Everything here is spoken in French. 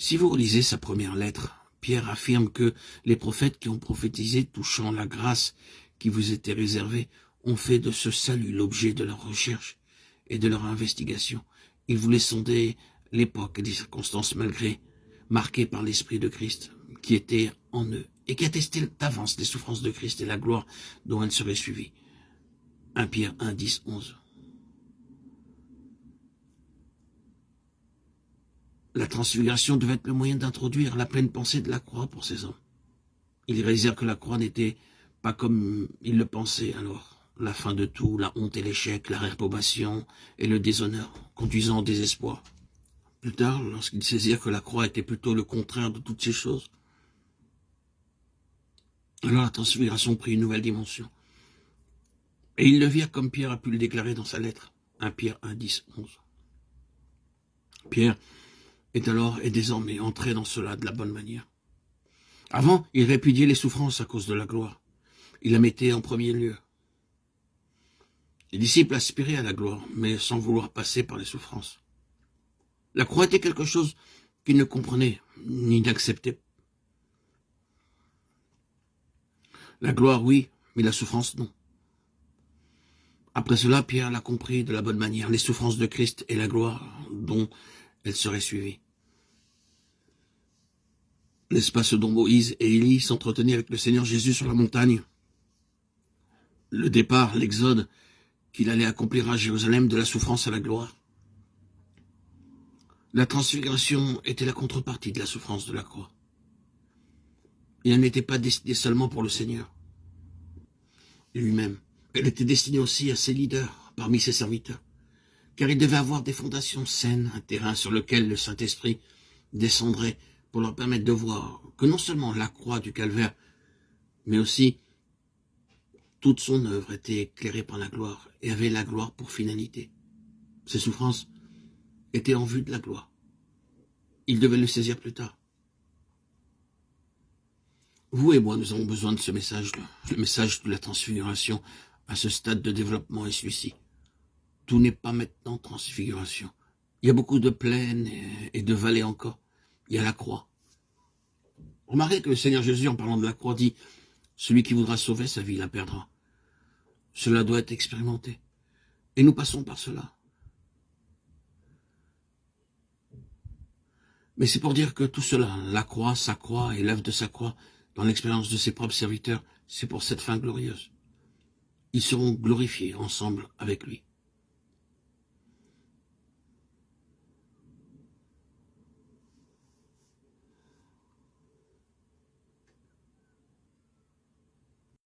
Si vous relisez sa première lettre, Pierre affirme que les prophètes qui ont prophétisé touchant la grâce qui vous était réservée ont fait de ce salut l'objet de leur recherche et de leur investigation. Ils voulaient sonder l'époque et les circonstances marquées par l'Esprit de Christ qui était en eux et qui attestait d'avance les souffrances de Christ et la gloire dont elles seraient suivies. 1 Pierre 1, 10, 11. La transfiguration devait être le moyen d'introduire la pleine pensée de la croix pour ces hommes. Ils réalisèrent que la croix n'était pas comme ils le pensaient alors. La fin de tout, la honte et l'échec, la réprobation et le déshonneur, conduisant au désespoir. Plus tard, lorsqu'ils saisirent que la croix était plutôt le contraire de toutes ces choses, alors la transfiguration prit une nouvelle dimension. Et ils le virent comme Pierre a pu le déclarer dans sa lettre. 1 Pierre 1, 10, 11. Pierre est alors et désormais entré dans cela de la bonne manière. Avant, il répudiait les souffrances à cause de la gloire. Il la mettait en premier lieu. Les disciples aspiraient à la gloire, mais sans vouloir passer par les souffrances. La croix était quelque chose qu'ils ne comprenaient ni n'acceptaient. La gloire, oui, mais la souffrance, non. Après cela, Pierre l'a compris de la bonne manière, les souffrances de Christ et la gloire dont elles seraient suivies. N'est-ce pas ce dont Moïse et Élie s'entretenaient avec le Seigneur Jésus sur la montagne? Le départ, l'exode qu'il allait accomplir à Jérusalem de la souffrance à la gloire. La transfiguration était la contrepartie de la souffrance de la croix. Et elle n'était pas destinée seulement pour le Seigneur lui-même. Elle était destinée aussi à ses leaders, parmi ses serviteurs, car il devait avoir des fondations saines, un terrain sur lequel le Saint-Esprit descendrait pour leur permettre de voir que non seulement la croix du calvaire, mais aussi toute son œuvre était éclairée par la gloire et avait la gloire pour finalité. Ses souffrances étaient en vue de la gloire. Il devait le saisir plus tard. Vous et moi, nous avons besoin de ce message-là. Le message de la transfiguration à ce stade de développement est celui-ci. Tout n'est pas maintenant transfiguration. Il y a beaucoup de plaines et de vallées encore. Il y a la croix. Remarquez que le Seigneur Jésus, en parlant de la croix, dit « Celui qui voudra sauver sa vie la perdra ». Cela doit être expérimenté. Et nous passons par cela. Mais c'est pour dire que tout cela, la croix, sa croix et l'œuvre de sa croix, dans l'expérience de ses propres serviteurs, c'est pour cette fin glorieuse. Ils seront glorifiés ensemble avec lui.